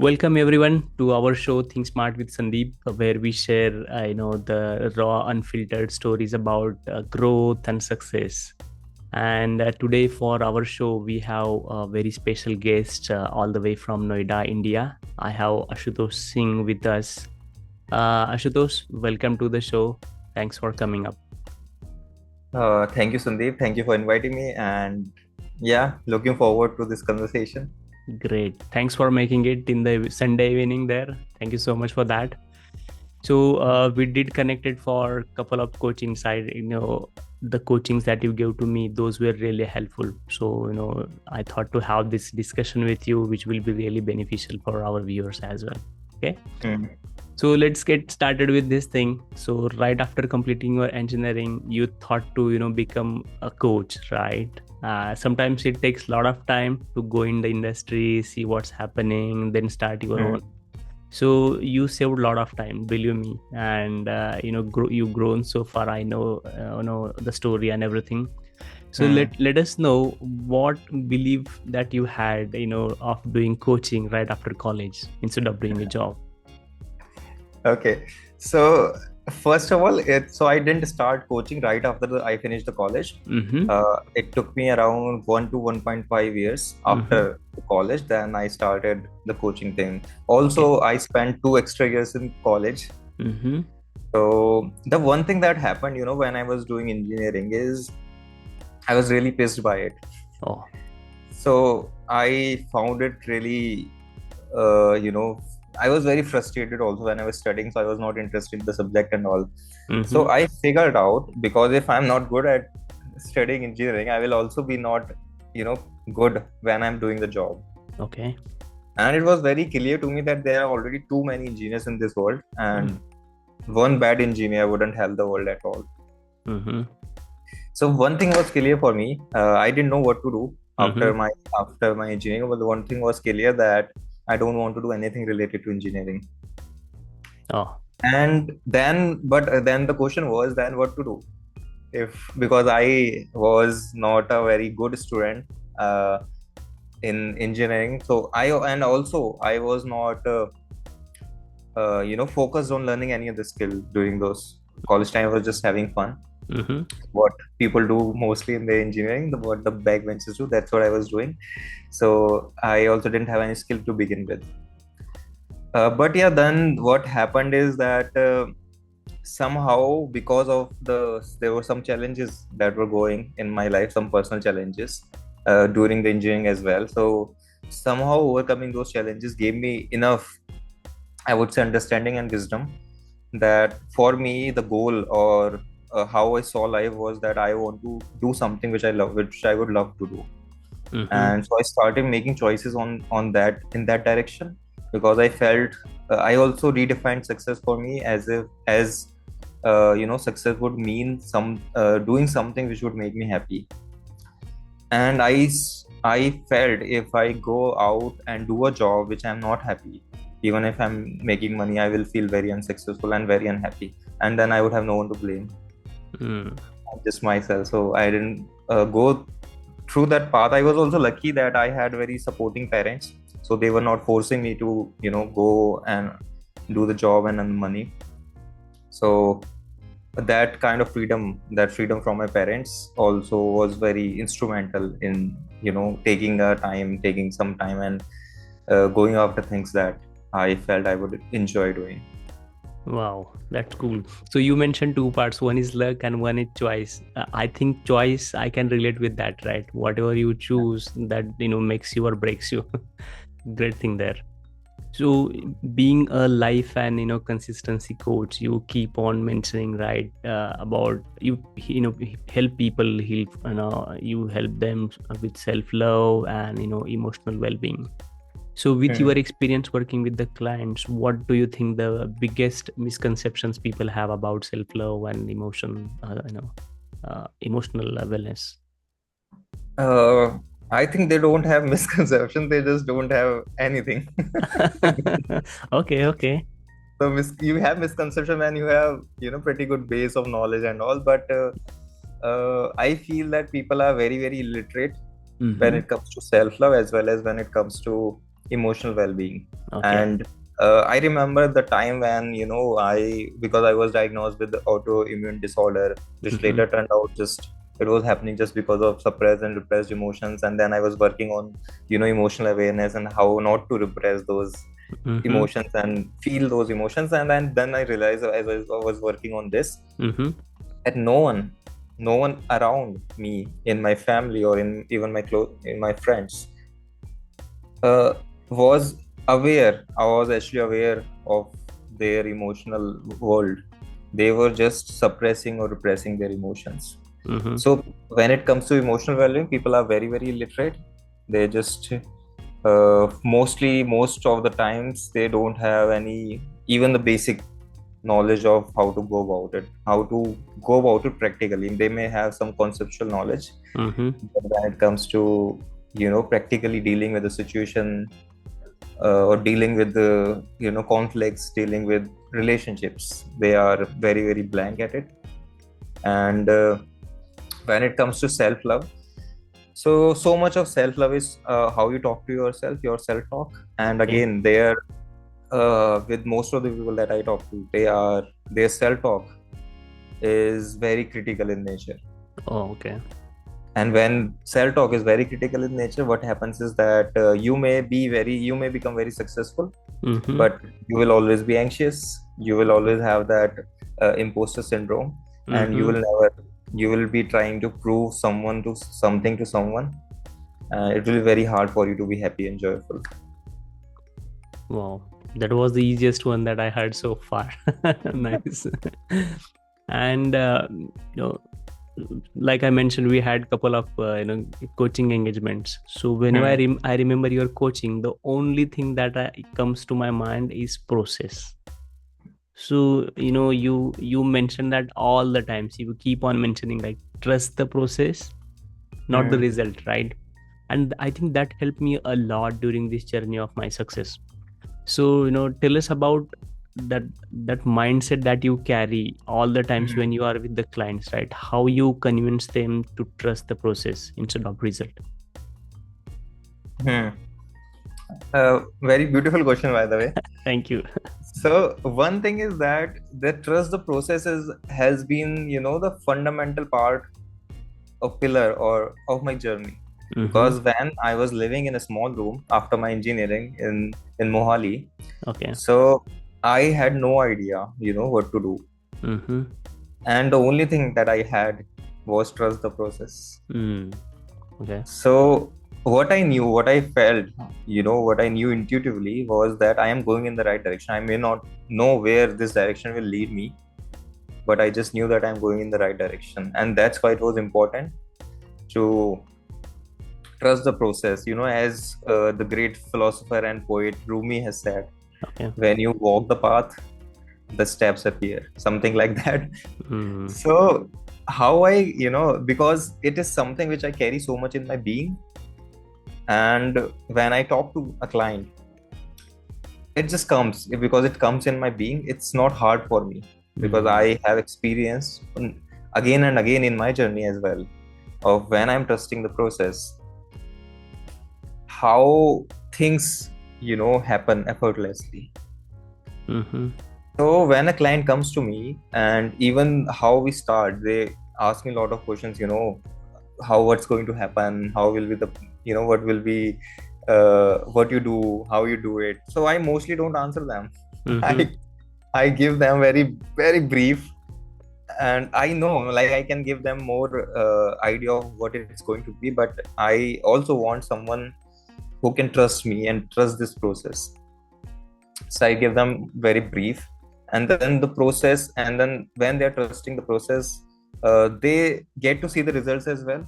Welcome everyone to our show Think Smart with Sandip, where we share, the raw, unfiltered stories about growth and success. And today for our show, we have a very special guest all the way from Noida, India. I have Ashutosh Singh with us. Ashutosh, welcome to the show. Thanks for coming up. Thank you, Sandip. Thank you for inviting me. And yeah, looking forward to this conversation. Great. Thanks for making it in the Sunday evening there. Thank you so much for that. So we did connected for a couple of coaching side. The coachings that you gave to me, those were really helpful. So I thought to have this discussion with you, which will be really beneficial for our viewers as well. Okay. Mm. So let's get started with this thing. So right after completing your engineering, you thought to become a coach, right? Sometimes it takes a lot of time to go in the industry, see what's happening, then start your own. Mm. So you saved a lot of time, believe me, and you've grown so far. I know the story and everything. So Mm. let us know what belief that you had, of doing coaching right after college instead of doing a job. Okay. So first of all, so I didn't start coaching right after I finished the college. Mm-hmm. It took me around 1 to 1.5 years Mm-hmm. after the college. Then I started the coaching thing. Okay. Also, I spent 2 extra years in college. Mm-hmm. So the one thing that happened, when I was doing engineering is I was really pissed by it. Oh. So I found it really, I was very frustrated also when I was studying. So I was not interested in the subject and all. Mm-hmm. So I figured out, because if I'm not good at studying engineering, I will also be not, you know, good when I'm doing the job. Okay. And it was very clear to me that there are already too many engineers in this world, Mm-hmm. and one bad engineer wouldn't help the world at all. Mm-hmm. So one thing was clear for me. I didn't know what to do Mm-hmm. after my engineering. But the one thing was clear that I don't want to do anything related to engineering. Oh. And then the question was then what to do, if because I was not a very good student in engineering. So I was not focused on learning any of the skill during those college time. I was just having fun, Mm-hmm. what people do mostly in the engineering, what the backbenchers do. That's what I was doing. So I also didn't have any skill to begin with. But yeah, then what happened is that somehow, because of there were some challenges that were going in my life, some personal challenges during the engineering as well. So somehow overcoming those challenges gave me enough, I would say, understanding and wisdom that for me the goal, or how I saw life, was that I want to do something which I love, which I would love to do. Mm-hmm. And so I started making choices on that, in that direction, because I felt I also redefined success for me as if as success would mean doing something which would make me happy. And I felt if I go out and do a job which I'm not happy, even if I'm making money, I will feel very unsuccessful and very unhappy, and then I would have no one to blame, Mm. just myself. So I didn't go through that path. I was also lucky that I had very supporting parents, so they were not forcing me to go and do the job and earn money. So that kind of freedom, that freedom from my parents, also was very instrumental in taking some time and going after things that I felt I would enjoy doing. Wow, that's cool. So you mentioned two parts. One is luck and one is choice. I think choice, I can relate with that, right? Whatever you choose, that makes you or breaks you. Great thing there. So being a life and consistency coach, you keep on mentioning, right, about help people heal. You help them with self love and emotional well being. So, with your Hmm. experience working with the clients, what do you think the biggest misconceptions people have about self-love and emotional wellness? Uh, I think they don't have misconceptions. They just don't have anything. Okay, okay. So you have misconception when you have pretty good base of knowledge and all, but I feel that people are very very illiterate when Mm-hmm. it comes to self love, as well as when it comes to emotional well-being. Okay. And I remember the time when, because I was diagnosed with the autoimmune disorder, which Mm-hmm. later turned out just it was happening just because of suppressed and repressed emotions. And then I was working on, emotional awareness and how not to repress those Mm-hmm. emotions and feel those emotions. And then I realized as I was working on this, Mm-hmm. that no one around me in my family or in even in my friends uh, was aware. I was actually aware of their emotional world. They were just suppressing or repressing their emotions. Mm-hmm. So when it comes to emotional well-being, people are very, very illiterate. They just most of the times they don't have any even the basic knowledge of how to go about it, how to go about it practically. They may have some conceptual knowledge, Mm-hmm. but when it comes to practically dealing with the situation, or dealing with the conflicts, dealing with relationships, they are very, very blank at it. And when it comes to self-love, so much of self-love is how you talk to yourself, your self-talk. And Okay. again, with most of the people that I talk to, their self-talk is very critical in nature. Oh, okay. And when self-talk is very critical in nature, what happens is that you may become very successful, Mm-hmm. but you will always be anxious. You will always have that imposter syndrome, and Mm-hmm. you will be trying to prove something to someone. It will be very hard for you to be happy and joyful. Wow, that was the easiest one that I heard so far. Nice. And like I mentioned, we had couple of coaching engagements. So whenever Hmm. I remember your coaching, the only thing that comes to my mind is process. So you mentioned that all the times. You keep on mentioning like trust the process, not the Hmm. result, right? And I think that helped me a lot during this journey of my success. So tell us about that that mindset that you carry all the times Hmm. when you are with the clients, right? How you convince them to trust the process instead of result. Hmm. Very beautiful question, by the way. Thank you. So one thing is that the trust the processes has been, the fundamental part, a pillar or of my journey. Mm-hmm. Because when I was living in a small room after my engineering in Mohali, Okay. so I had no idea, what to do. Mm-hmm. And the only thing that I had was trust the process. Mm. Okay. So what I knew, what I felt, what I knew intuitively was that I am going in the right direction. I may not know where this direction will lead me, but I just knew that I'm going in the right direction. And that's why it was important to trust the process. As the great philosopher and poet Rumi has said, Okay. when you walk the path, the steps appear, something like that. Mm. So, how because it is something which I carry so much in my being. And when I talk to a client, it just comes because it comes in my being. It's not hard for me because Mm. I have experience again and again in my journey as well of when I'm trusting the process, how things happen effortlessly. Mm-hmm. So when a client comes to me, and even how we start, they ask me a lot of questions, how what's going to happen, how will be the what will be what you do, how you do it. So I mostly don't answer them. Mm-hmm. I give them very, very brief, and I know like I can give them more idea of what it's going to be, but I also want someone who can trust me and trust this process. So I give them very brief, and then the process, and then when they're trusting the process, they get to see the results as well.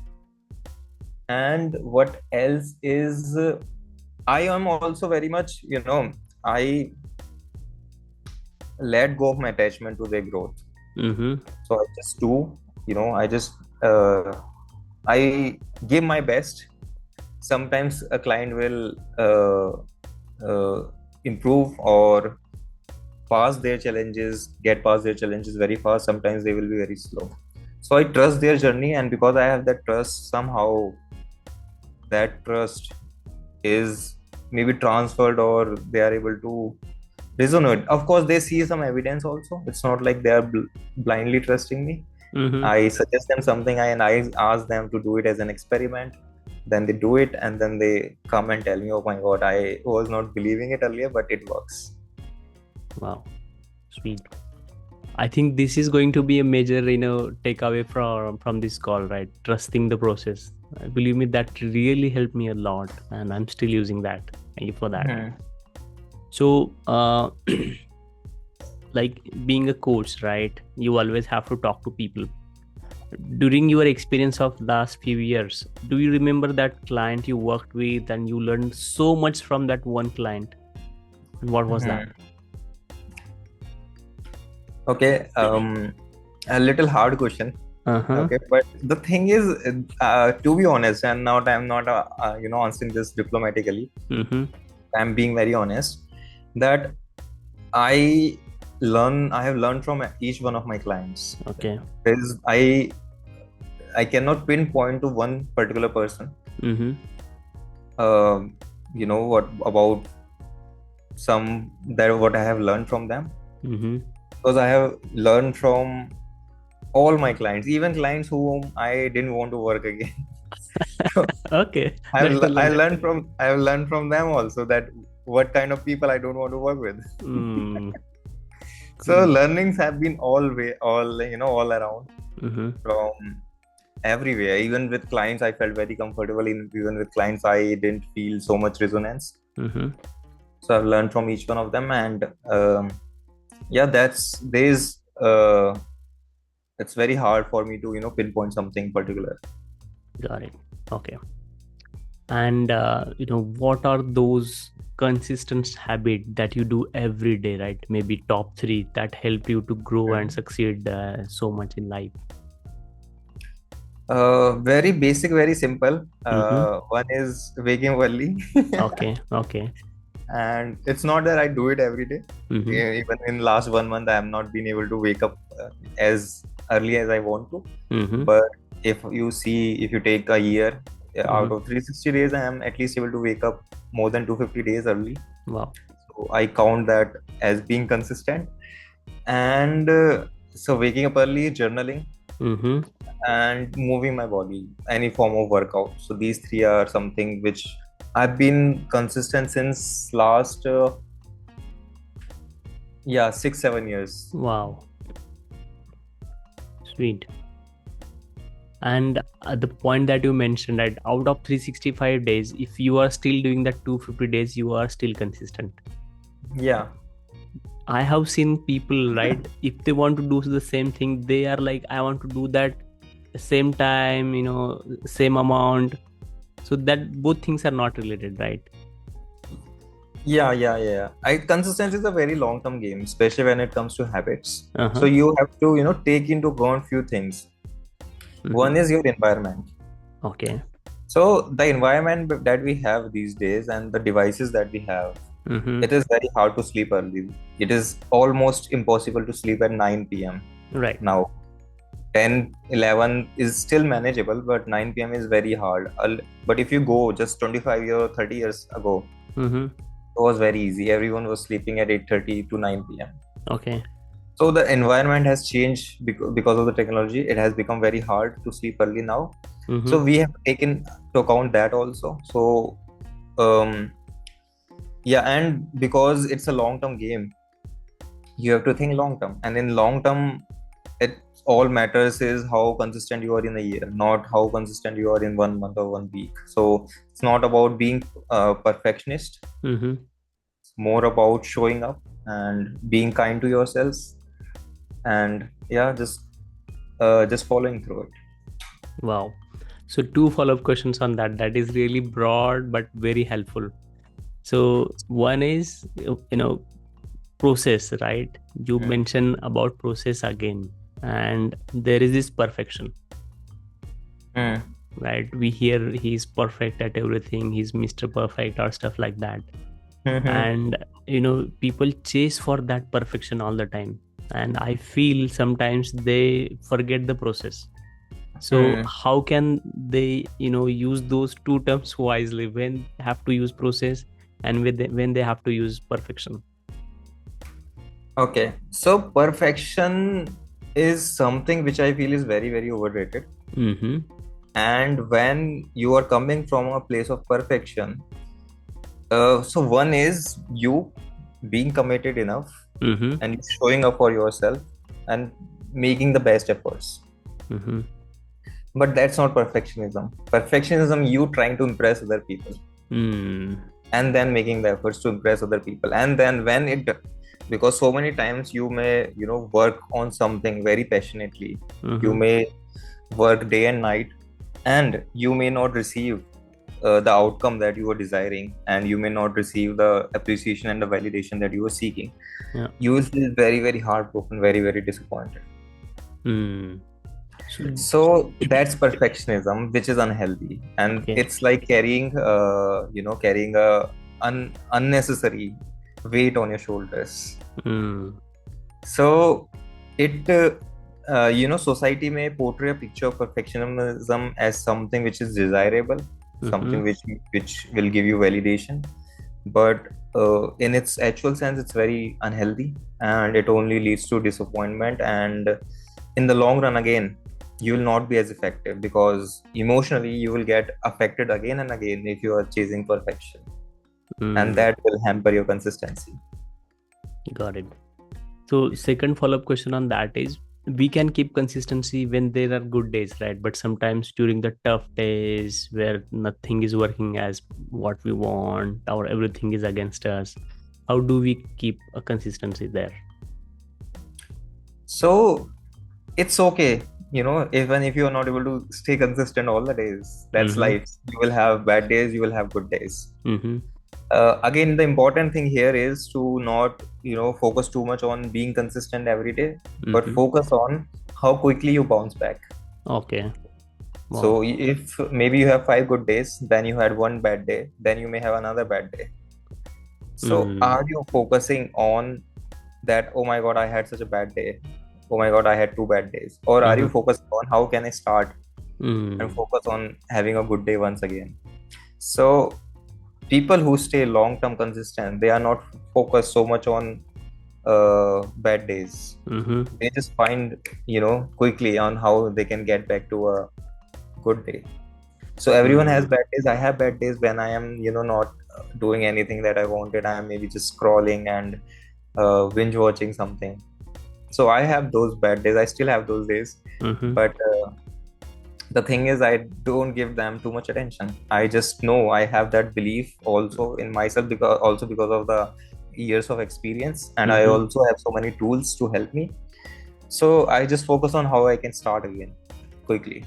And what else is, I am also very much, I let go of my attachment to their growth. Mm-hmm. So I just do, I just uh, I give my best. Sometimes a client will improve or get past their challenges very fast. Sometimes they will be very slow. So I trust their journey, and because I have that trust, somehow that trust is maybe transferred, or they are able to resonate. Of course, they see some evidence also. It's not like they are blindly trusting me. Mm-hmm. I suggest them something, and I ask them to do it as an experiment. Then they do it, and then they come and tell me, "Oh my God, I was not believing it earlier, but it works." Wow, sweet. I think this is going to be a major, takeaway from this call, right? Trusting the process. Believe me, that really helped me a lot, and I'm still using that. Thank you for that. Hmm. So, like being a coach, right? You always have to talk to people. During your experience of last few years, do you remember that client you worked with and you learned so much from that one client? And what was that? Hmm. Okay, a little hard question. Uh-huh. Okay, but the thing is, to be honest, and now I'm not, answering this diplomatically. Mm-hmm. I'm being very honest that I I have learned from each one of my clients. Okay. There's I cannot pinpoint to one particular person. Mm-hmm. What about what I have learned from them, Mm-hmm. because I have learned from all my clients, even clients whom I didn't want to work again. So Okay, that's a long. I have learned from them also that what kind of people I don't want to work with. Mm, So cool. learnings have been all around, Mm-hmm. from everywhere. Even with clients, I felt very comfortable. Even with clients, I didn't feel so much resonance. Mm-hmm. So I've learned from each one of them, and yeah, it's very hard for me to pinpoint something particular. Got it. Okay. And what are those consistent habits that you do every day, right? Maybe top three that help you to grow and Mhm. succeed so much in life. Very basic, very simple. Mm-hmm. One is waking up early. Okay. Okay. And it's not that I do it every day. Mm-hmm. Even in last 1 month, I have not been able to wake up as early as I want to. Mm-hmm. But if you take a year, out Mm-hmm. of 360 days, I am at least able to wake up more than 250 days early. Wow. So I count that as being consistent. And so waking up early, journaling, Mm-hmm. and moving my body, any form of workout. So these three are something which I've been consistent since last 6-7 years. Wow. Sweet. And at the point that you mentioned, that out of 365 days, if you are still doing that 250 days, you are still consistent. Yeah. I have seen people, right? If they want to do the same thing, they are like, I want to do that same time, same amount. So that both things are not related, right? Yeah. Consistency is a very long-term game, especially when it comes to habits. So Uh-huh. you have to, take into account few things. One Mm-hmm. is your environment. Okay. So the environment that we have these days and the devices that we have, Mm-hmm. it is very hard to sleep early. It is almost impossible to sleep at 9 p.m. Right. now. 10, 11 is still manageable, but 9 p.m. is very hard. But if you go just 25 years or 30 years ago, Mm-hmm. it was very easy. Everyone was sleeping at 8:30 to 9 p.m. Okay. So the environment has changed because of the technology. It has become very hard to sleep early now. Mm-hmm. So we have taken to account that also. So um, yeah, and because it's a long-term game, you have to think long-term. And in long-term, it all matters is how consistent you are in a year, not how consistent you are in 1 month or 1 week. So it's not about being perfectionist. Mm-hmm. It's more about showing up and being kind to yourselves, and yeah, just following through it. Wow. So two follow-up questions on that. That is really broad but very helpful. So one is, process, right? You Mm. mentioned about process again, and there is this perfection, Mm. right? We hear he's perfect at everything, he's Mr. Perfect or stuff like that. Mhm. And people chase for that perfection all the time, and I feel sometimes they forget the process. So Mm. how can they use those two terms wisely when they have to use process? and when they have to use perfection? Okay, so perfection is something which I feel is very, very overrated. Mm-hmm. And when you are coming from a place of perfection, so one is you being committed enough Mm-hmm. and showing up for yourself and making the best efforts. Mm-hmm. But that's not perfectionism. Perfectionism, you trying to impress other people Mm. and then making the efforts to impress other people. And then when it, because so many times you may, work on something very passionately, you Mm-hmm. may work day and night, and you may not receive the outcome that you were desiring, and you may not receive the appreciation and the validation that you were seeking. Yeah. You will feel very, very heartbroken, very, very disappointed. Mm. So So that's perfectionism, which is unhealthy, and okay. it's like carrying a unnecessary weight on your shoulders. Mm. So it society may portray a picture of perfectionism as something which is desirable, Mm-hmm. something which will give you validation, but in its actual sense it's very unhealthy, and it only leads to disappointment, and in the long run again you will not be as effective, because emotionally you will get affected again and again if you are chasing perfection, and Mm. that will hamper your consistency. Got it. So second follow-up question on that is, we can keep consistency when there are good days, right? But sometimes during the tough days where nothing is working as what we want or everything is against us, how do we keep a consistency there? So it's okay, even if you are not able to stay consistent all the days, that's Mm-hmm. life. You will have bad days, you will have good days. Mm-hmm. Again, the important thing here is to not focus too much on being consistent every day, but Mm-hmm. focus on how quickly you bounce back. Okay. Wow. So if maybe you have 5 good days, then you had one bad day, then you may have another bad day. So Mm. are you focusing on that, oh my god, I had such a bad day, oh my god, I had 2 bad days, or are you Mm-hmm. focused on how can I start and Mm. focus on having a good day once again? So people who stay long term consistent, they are not focused so much on bad days. Mm-hmm. They just find quickly on how they can get back to a good day. So everyone has Mm. bad days. I have bad days when I am not doing anything that I wanted. I am maybe just scrolling and binge watching something. So I have those bad days. I still have those days, Mm-hmm. but the thing is, I don't give them too much attention. I just know I have that belief also in myself, because of the years of experience, and I Mm-hmm. also have so many tools to help me. So I just focus on how I can start again quickly.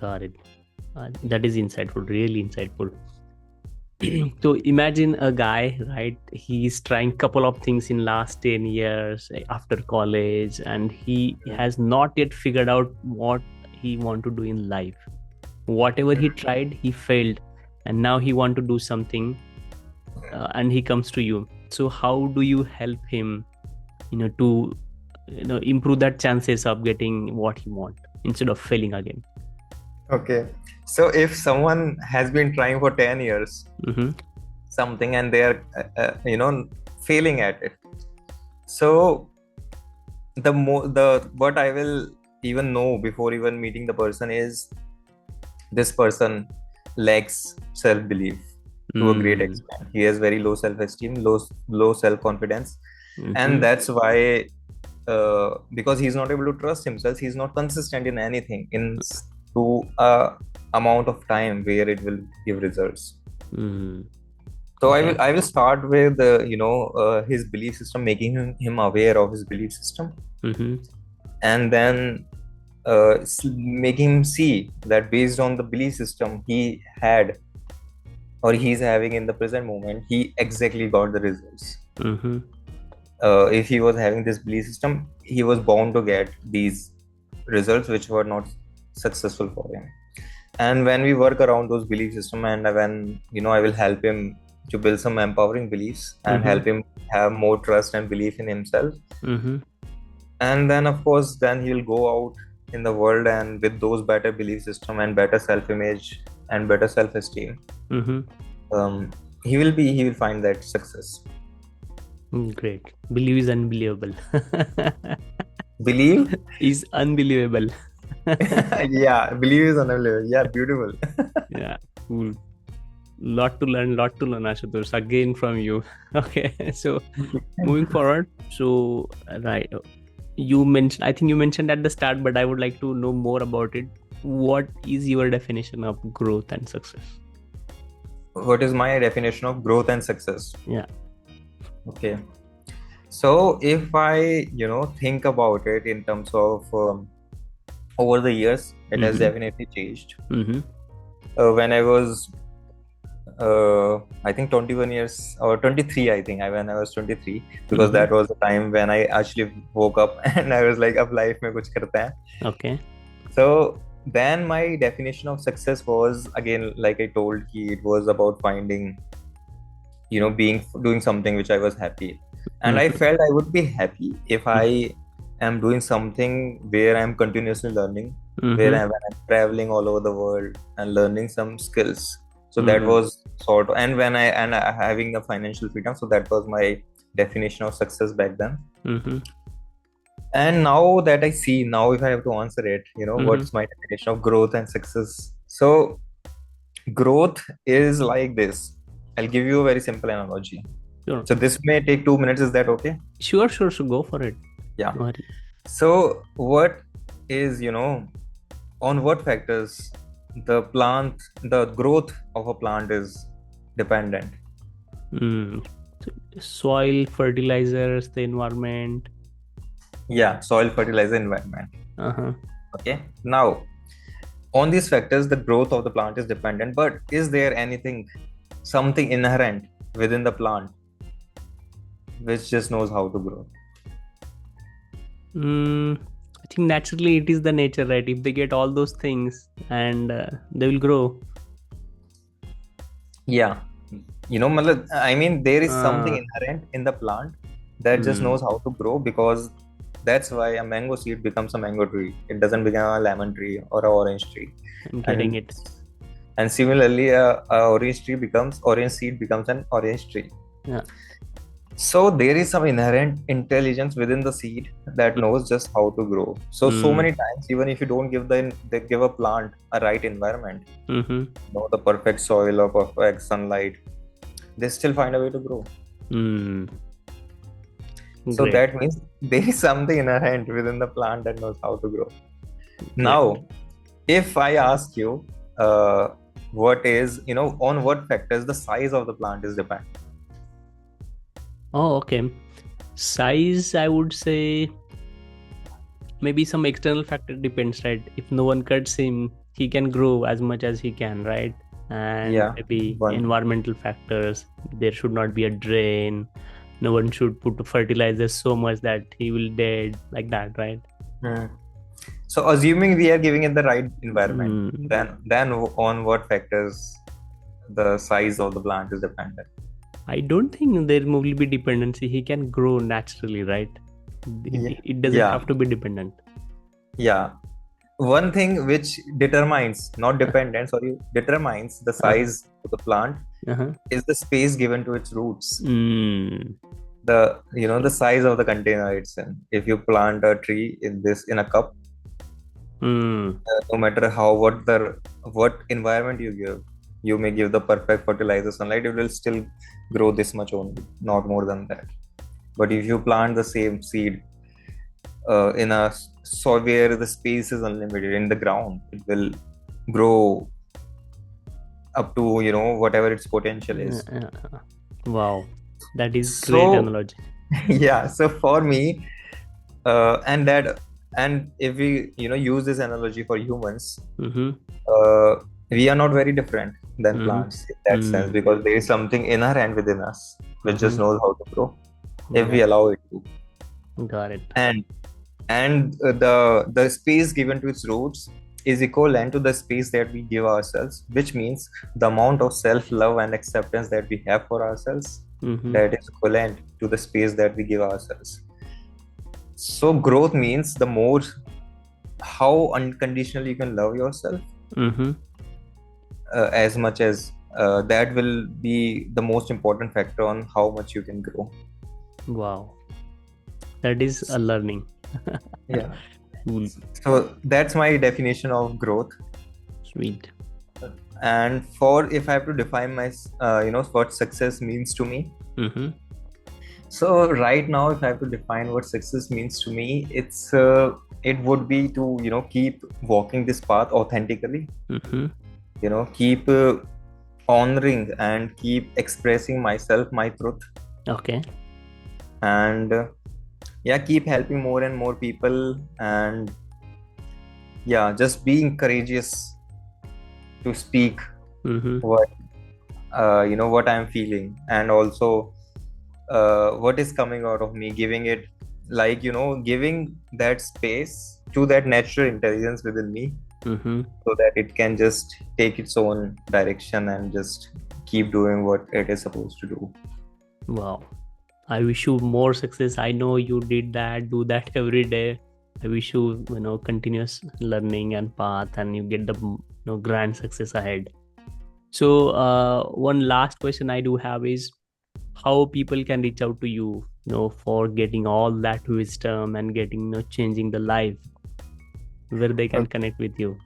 Got it. That is insightful, really insightful. So imagine a guy, right? He's trying couple of things in last 10 years after college, and he has not yet figured out what he want to do in life. Whatever he tried, he failed, and now he want to do something, and he comes to you. So how do you help him, to improve that chances of getting what he want instead of failing again? Okay. So if someone has been trying for 10 years Mm-hmm. something, and they are failing at it, so the what I will even know before even meeting the person is, this person lacks self belief to a great Mm. extent. He has very low self esteem, low self confidence, and Mm-hmm. that's why, because he's not able to trust himself, he's not consistent in anything to a amount of time where it will give results. Mm. So I Okay. will I will start with his belief system, making him aware of his belief system, Mm-hmm. and then making him see that based on the belief system he had or he's having in the present moment, he exactly got the results. Mm-hmm. If he was having this belief system, he was bound to get these results which were not successful for him. And when we work around those belief system, and when I will help him to build some empowering beliefs and Mm-hmm. help him have more trust and belief in himself, Mm-hmm. and then of course then he'll go out in the world, and with those better belief system and better self image and better self esteem, Mm-hmm. um, he will find that success. Great. Believe is unbelievable. Believe. Is unbelievable. Yeah, believe is unbelievable. Yeah, beautiful. Yeah, cool. Lot to learn, Ashutosh, again from you. Okay, so moving forward. So, right, you mentioned, I think you mentioned at the start, but I would like to know more about it. What is your definition of growth and success? What is my definition of growth and success? Yeah. Okay. So if I, think about it in terms of over the years, it has Mm-hmm. definitely changed. Mm-hmm. When I was, I think 21 years or 23, I think when I was 23, because Mm-hmm. that was the time when I actually woke up and I was like, "Ab life mein kuch karta hai." Okay. So then my definition of success was again, like I told you, it was about finding, being doing something which I was happy, and I Mm-hmm. felt I would be happy if I am doing something where I'm continuously learning, where Mm-hmm. when I'm traveling all over the world and learning some skills. So that Mm-hmm. was sort of, and when I having the financial freedom. So that was my definition of success back then. Mm-hmm. And now that I see, now if I have to answer it, Mm-hmm. what's my definition of growth and success? So growth is like this. I'll give you a very simple analogy. Sure. So this may take 2 minutes. Is that okay? Sure. Sure. So go for it. Yeah. No worry. So what is, on what factors the growth of a plant is dependent? Mm. So, soil, fertilizers, the environment. Yeah, soil, fertilizer, environment. Uh-huh. Okay. Now, on these factors, the growth of the plant is dependent. But is there something inherent within the plant which just knows how to grow? I think naturally it is the nature, right? If they get all those things and they will grow. Yeah. I mean, there is something Uh, inherent in the plant that just mm, knows how to grow, because that's why a mango seed becomes a mango tree. It doesn't become a lemon tree or an orange tree. I'm getting And it. and similarly, a orange seed becomes an orange tree. Yeah. So there is some inherent intelligence within the seed that knows just how to grow. So Mm, many times, even if you don't they give a plant a right environment, mm-hmm. the perfect soil or perfect sunlight, they still find a way to grow. Mm, So great. that means there is something inherent within the plant that knows how to grow. Great. Now, if I ask you, what is, on what factors the size of the plant is dependent? Oh, okay. Size, I would say maybe some external factor depends, right? If no one cuts him, he can grow as much as he can, right? And Yeah, maybe one. environmental factors. There should not be a drain. No one should put fertilizer so much that he will dead, like that, right? Hmm. So assuming we are giving it the right environment, Mm, then on what factors the size of the plant is dependent? I don't think there will be dependency. He can grow naturally, right? Yeah, It doesn't yeah, have to be dependent. yeah. One thing which determines, not dependent, sorry, determines the Uh-huh. size of the plant Uh-huh. is the space given to its roots. Mm. The size of the container it's in. If you plant a tree in a cup, Mm. no matter what environment you give, you may give the perfect fertilizer, sunlight, it will still grow this much only, not more than that. But if you plant the same seed in a soil where the space is unlimited in the ground, it will grow up to whatever its potential is. Wow, that is great So analogy. yeah, so for me, and that and if we use this analogy for humans, Mm-hmm. we are not very different than Mm-hmm. plants in that sense, Mm. because there is something inherent within us which just Mm-hmm. knows how to grow if we Yeah, allow it to. got it. And the space given to its roots is equivalent to the space that we give ourselves, which means the amount of self love and acceptance that we have for ourselves, Mm-hmm. that is equivalent to the space that we give ourselves. So growth means the more how unconditionally you can love yourself, Mm-hmm. as much as that will be the most important factor on how much you can grow. Wow, that is a learning. Yeah. Cool. So that's my definition of growth. Sweet. And for if I have to define my, what success means to me. Mm-hmm. So right now, if I have to define what success means to me, it would be to keep walking this path authentically. Mm-hmm. Keep honoring and keep expressing myself, my truth, Okay. and yeah, keep helping more and more people, and yeah, just being courageous to speak Mm-hmm. what what I'm feeling, and also what is coming out of me, giving it, like giving that space to that natural intelligence within me, Mm-hmm. so that it can just take its own direction and just keep doing what it is supposed to do. Wow. I wish you more success. I know you did that, do that every day. I wish you, continuous learning and path, and you get the, grand success ahead. So, one last question I do have is how people can reach out to you, for getting all that wisdom and getting, changing the life, where they can Okay. connect with you.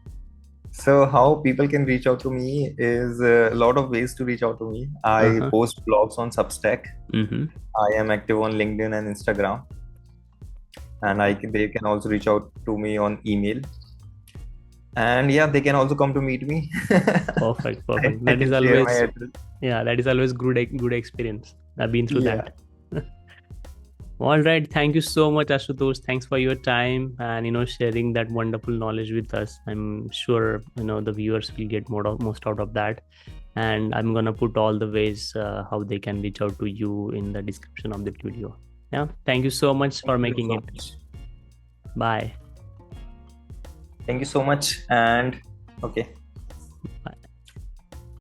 So how people can reach out to me is a lot of ways to reach out to me. I Uh-huh. post blogs on Substack. Mm-hmm. I am active on LinkedIn and Instagram, and they can also reach out to me on email. And yeah, they can also come to meet me. Perfect. I, Perfect. I That is can share my always, address. yeah, that is always good experience. I've been through Yeah. that. All right. Thank you so much, Ashutosh. Thanks for your time and sharing that wonderful knowledge with us. I'm sure the viewers will get most out of that. And I'm gonna put all the ways how they can reach out to you in the description of the video. Yeah. Thank you so much for Thank you making so it. much. Bye. Thank you so much. And okay.